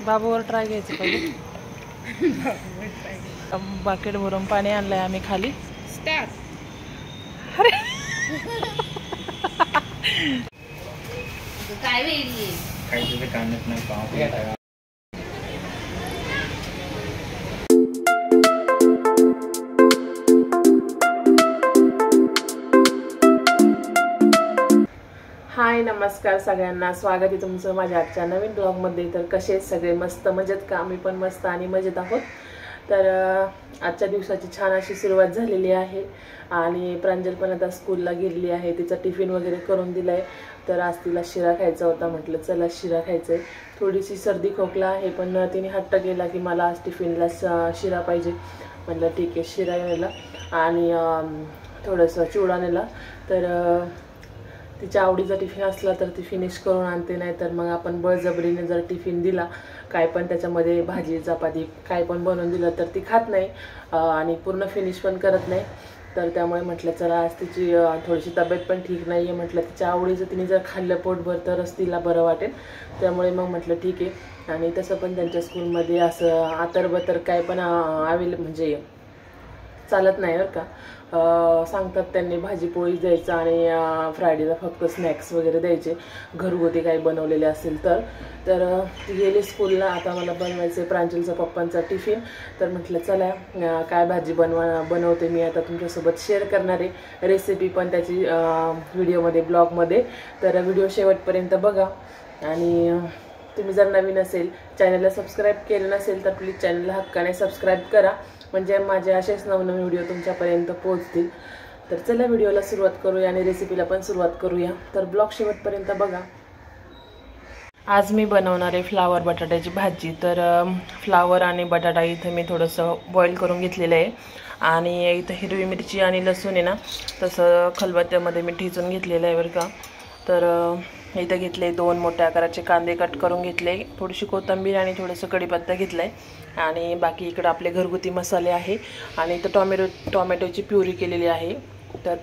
बाबूवर try घ्यायचं पाहिजे. Bucket भरून पाणी आणलंय आम्ही खाली. अरे काय वेगळी काही तुझे कानात नाही पाहू. हाय नमस्कार सगळ्यांना, स्वागत आहे तुमचं माझ्या आजच्या नवीन ब्लॉगमध्ये. तर कसे सगळे मस्त मजेत का? आम्ही पण मस्त आणि मजेत आहोत. तर आजच्या दिवसाची छान अशी सुरुवात झालेली आहे आणि प्रांजल पण आता स्कूलला गेलेली आहे. तिचा टिफिन वगैरे करून दिलाय. तर आज तिला शिरा खायचा होता, म्हटलं चला शिरा खायचंय. थोडीशी सर्दी खोकला आहे पण तिने हट्ट केला की मला आज टिफिनला शिरा पाहिजे. म्हटलं ठीक आहे शिरा नेला आणि थोडंसं चिवडा नेला. तर तिच्या आवडीचा टिफिन असला तर ती फिनिश करून आणते, नाही तर मग आपण बळजबरीने जर टिफिन दिला काय पण त्याच्यामध्ये भाजी चपाती काय पण बनवून दिलं तर ती खात नाही आणि पूर्ण फिनिश पण करत नाही. तर त्यामुळे म्हटलं चला आज तिची थोडीशी तब्येत पण ठीक नाही आहे, म्हटलं तिच्या आवडीचं तिने जर खाल्लं पोटभर तरच तिला बरं वाटेल. त्यामुळे मग म्हटलं ठीक आहे. आणि तसं पण त्यांच्या स्कूलमध्ये असं आतरबतर काय पण म्हणजे चालत नाही बरं का. सांगतात त्यांनी भाजी पोळी द्यायचं आणि फ्रायडेला फक्त स्नॅक्स वगैरे द्यायचे घरगुती काही बनवलेले असेल तर. ती गेली स्कूलला. आता मला बनवायचं प्रांजलचा पप्पांचा टिफिन. तर म्हटलं चला काय भाजी बनवते मी आता तुमच्यासोबत शेअर करणार आहे रेसिपी पण त्याची व्हिडिओमध्ये ब्लॉगमध्ये. तर व्हिडिओ शेवटपर्यंत बघा आणि तुम्ही जर नवीन असेल चॅनलला सबस्क्राईब केलं नसेल तर प्लीज चॅनलला हक्काने सबस्क्राईब करा, म्हणजे माझे असेच नवनवीन व्हिडिओ तुमच्यापर्यंत पोहोचतील. तर चला व्हिडिओला सुरुवात करूया आणि रेसिपीला पण सुरुवात करूया. तर ब्लॉग शेवटपर्यंत बघा. आज मी बनवणार आहे फ्लावर बटाट्याची भाजी. तर फ्लावर आणि बटाटा इथं मी थोडंसं बॉईल करून घेतलेलं आहे आणि इथं हिरवी मिरची आणि लसूण आहे ना तसं खलबत्त्यामध्ये मी ठेचून घेतलेलं आहे बरं का. तर इथं घेतले 2 मोठ्या आकाराचे कांदे कट करून घेतले, थोडीशी कोथिंबीर आणि थोडंसं कढीपत्ता घेतला आहे आणि बाकी इकडं आपले घरगुती मसाले आहे आणि इथं टोमॅटोची प्युरी केलेली आहे. तर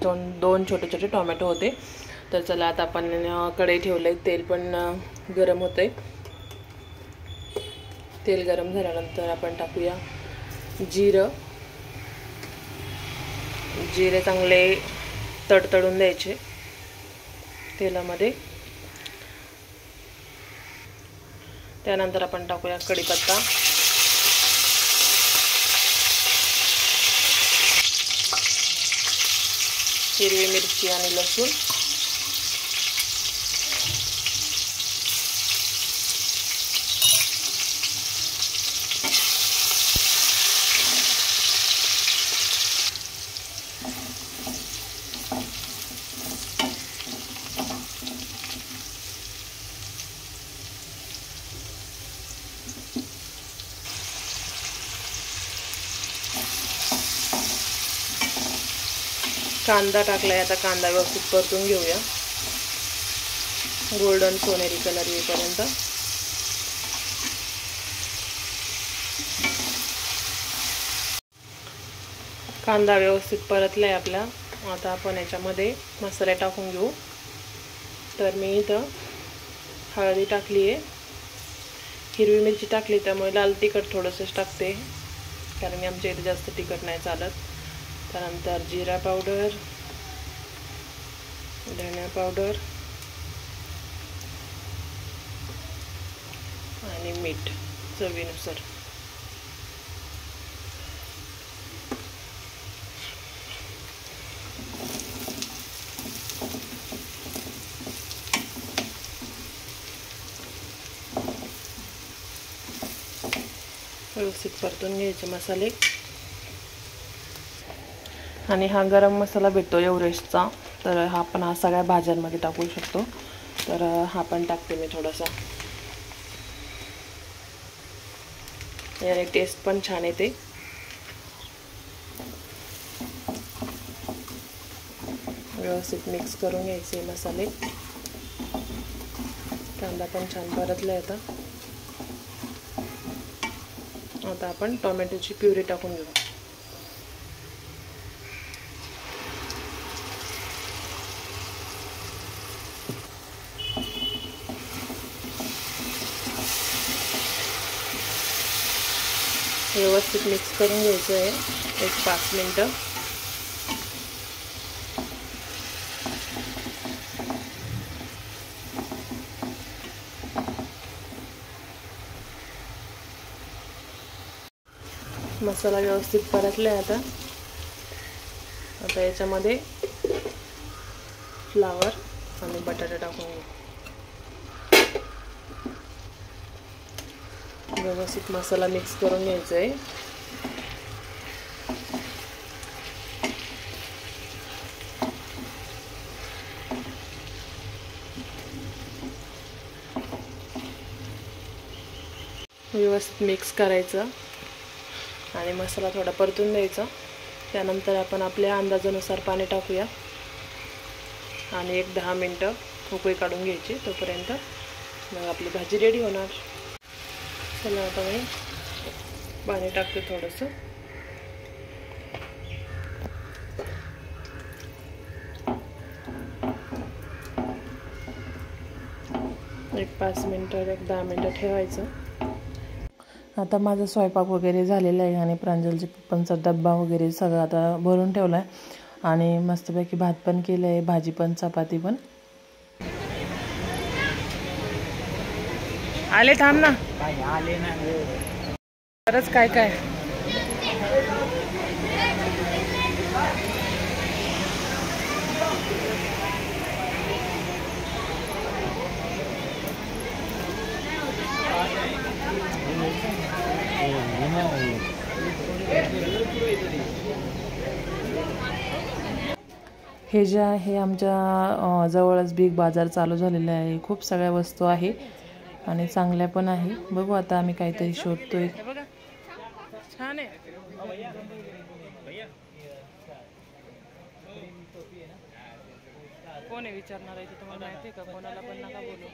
2 छोटे छोटे टोमॅटो होते. तर चला आता आपण कढई ठेवलं आहे, तेल पण गरम होतं आहे. तेल गरम झाल्यानंतर आपण टाकूया जिरे चांगले तडतडून द्यायचे तेलामध्ये. त्यानंतर आपण टाकूया कढीपत्ता, हिरवी मिरची आणि लसूण, कांदा टाकलाय. आता कांदा व्यवस्थित परतून घेऊया गोल्डन सोनेरी कलर येईपर्यंत. कांदा व्यवस्थित परतलाय आपला. आता आपण याच्यामध्ये मसाले टाकून घेऊ. तर मी इथं हळदी टाकली आहे, हिरवी मिरची टाकली, त्यामुळे लाल तिखट थोडंसंच टाकते कारण की आमच्या इथे जास्त तिखट नाही चालत. त्यानंतर जिरा पावडर, धनिया पावडर आणि मीठ चवीनुसार. व्यवस्थित परतून घ्यायचे मसाले. आणि हा गरम मसाला भेटतो एव्हरेस्टचा, तर हा पण सगळ्या भाज्यांमध्ये टाकू शकतो. तर हा पण टाकते मी थोडासा, याने टेस्ट पण छान येते. व्यवस्थित मिक्स करून घ्यायचे मसाले. कांदा पण छान परतला आता. आता आपण टोमॅटोची प्युरी टाकून घेऊ. व्यवस्थित मिक्स करून घ्यायचं आहे 1-5 मिनटं. मसाला व्यवस्थित परतलाय. आता याच्यामध्ये फ्लावर आणि बटाटा टाकून घेऊ. व्यवस्थित मसाला मिक्स करून घ्यायचा आहे. व्यवस्थित मिक्स करायचं आणि मसाला थोडा परतून द्यायचा. त्यानंतर आपण आपल्या अंदाजानुसार पाणी टाकूया आणि 1-10 मिनटं उकळी काढून घ्यायची. तोपर्यंत मग आपली भाजी रेडी होणार. चला आता मी पाणी टाकते थोडंसं. एक 5 मिनटं 10 मिनटं ठेवायचं. आता माझा स्वयंपाक वगैरे झालेला आहे आणि प्रांजलची पप्पांचा डब्बा वगैरे सगळं आता भरून ठेवला आहे आणि मस्तपैकी भात पण केलं आहे, भाजी पण, चपाती पण. आले थांब ना. आले ना खरंच काय काय हे जे आहे आमच्या जवळच बिग बाजार चालू झालेला आहे. खूप सगळ्या वस्तू आहे आणि चांगल्या पण आहे. बघू आता आम्ही काहीतरी शोधतोय. छान आहे. कोण आहे विचारणार आहे ते तुम्हाला माहिती आहे का? कोणाला पण नका बोलू.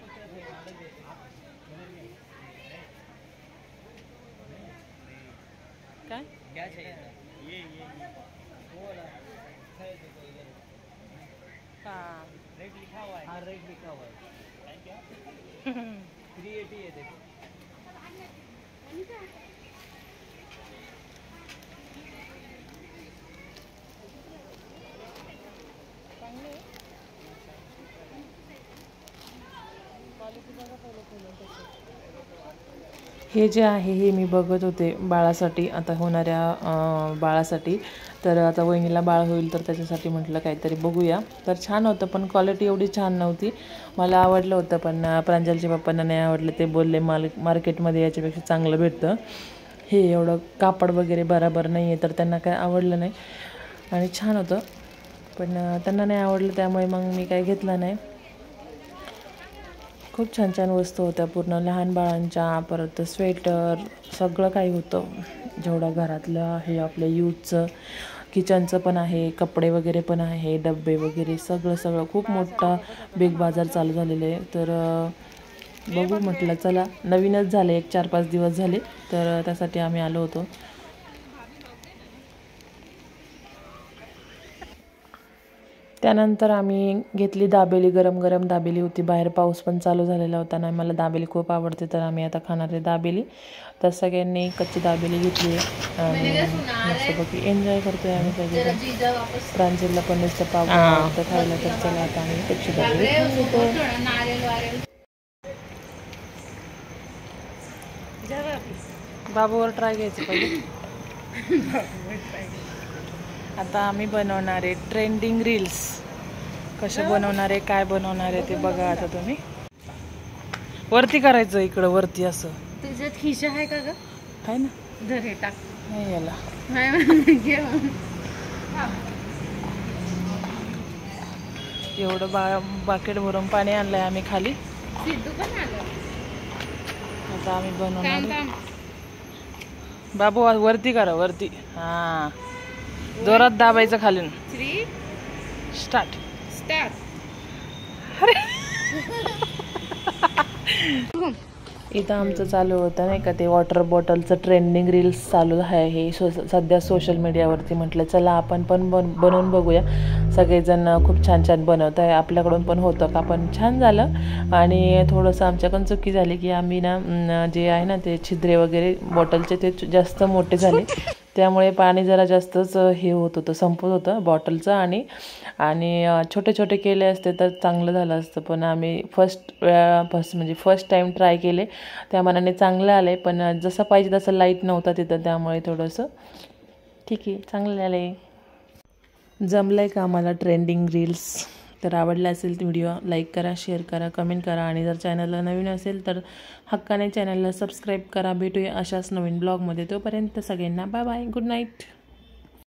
काय रेट लिखा हुआ है. हाँ रेट लिखा हुआ है. 380 है देखो. हे जे आहे हे मी बघत होते बाळासाठी, आता होणाऱ्या बाळासाठी. तर आता वहिनीला बाळ होईल तर त्याच्यासाठी म्हटलं काहीतरी बघूया. तर छान होतं पण क्वालिटी एवढी छान नव्हती. मला आवडलं होतं पण प्रांजलच्या पप्पांना नाही आवडलं. ते बोलले मार्केटमध्ये याच्यापेक्षा चांगलं भेटतं. हे एवढं कापड वगैरे बरोबर नाही आहे तर त्यांना काय आवडलं नाही. आणि छान होतं पण त्यांना नाही आवडलं त्यामुळे मग मी काय घेतलं नाही. खूप छान छान वस्तू होत्या पूर्ण लहान बाळांच्या, परत स्वेटर सगळं काही होतं. जेवढं घरातलं हे आपल्या यूजचं किचनचं पण आहे, कपडे वगैरे पण आहे, डब्बे वगैरे सगळं खूप मोठा बिग बाजार चालू झालेलं आहे. तर बघू म्हटलं चला, नवीनच झाले, 4-5 दिवस झाले तर त्यासाठी आम्ही आलो होतो. त्यानंतर आम्ही घेतली दाबेली. गरम गरम दाबेली होती. बाहेर पाऊस पण चालू झालेला होता ना, मला दाबेली खूप आवडते तर आम्ही आता खाणार आहे दाबेली. तर सगळ्यांनी कच्ची दाबेली घेतली आणि मस्तपैकी एन्जॉय करतोय आम्ही सगळे. प्रांजलला पनीरचं पाव आवडतं खायला तर चला आता आम्ही कच्ची दाबेली खातो. बाबूवर ट्राय घ्यायचं पाहिजे. आता आम्ही बनवणार आहे ट्रेंडिंग रील्स. कसे बनवणार आहे, काय बनवणार आहे ते बघा आता तुम्ही. वरती करायचं, इकडं वरती असं. तुझ्यात खिशा आहे का ग? आहे ना. धर हे टाक. नाही याला एवढं बाकेट भरून पाणी आणलंय आम्ही खाली. सिद्धू पण आलं. आता आम्ही बनवणार. बाबू वरती करा, वरती. हा, जोरात दाबायचं खालून. 3 स्टार्ट. इथं आमचं चालू होतं नाही का ते वॉटर बॉटलचं ट्रेंडिंग रील्स चालू आहे हे सध्या सोशल मीडियावरती. म्हटलं चला आपण पण बनवून बघूया. सगळेजण खूप छान छान बनवत आहे. आपल्याकडून पण होतं का, पण छान झालं. आणि थोडंसं आमच्याकडून चुकी झाली की आम्ही ना जे आहे ना ते छिद्रे वगैरे बॉटलचे ते जास्त मोठे झाले, त्यामुळे पाणी जरा जास्तच हे होत होतं, संपत होतं बॉटलचं. आणि छोटे छोटे केले असते तर चांगलं झालं असतं, पण आम्ही फर्स्ट टाईम ट्राय केले, त्या मनाने चांगलं आलं आहे. पण जसं पाहिजे तसं लाईट नव्हता तिथं, त्यामुळे थोडंसं ठीक आहे, चांगलं झालं आहे. जमलं आहे का आम्हाला ट्रेंडिंग रील्स. तर आवडला असेल तर व्हिडिओ लाईक करा, शेअर करा, कमेंट करा. आणि जर चॅनलला नवीन असेल तर हक्काने चॅनलला सबस्क्राईब करा. भेटूया अशाच नवीन ब्लॉगमध्ये. तोपर्यंत सगळ्यांना बाय बाय, गुड नाईट.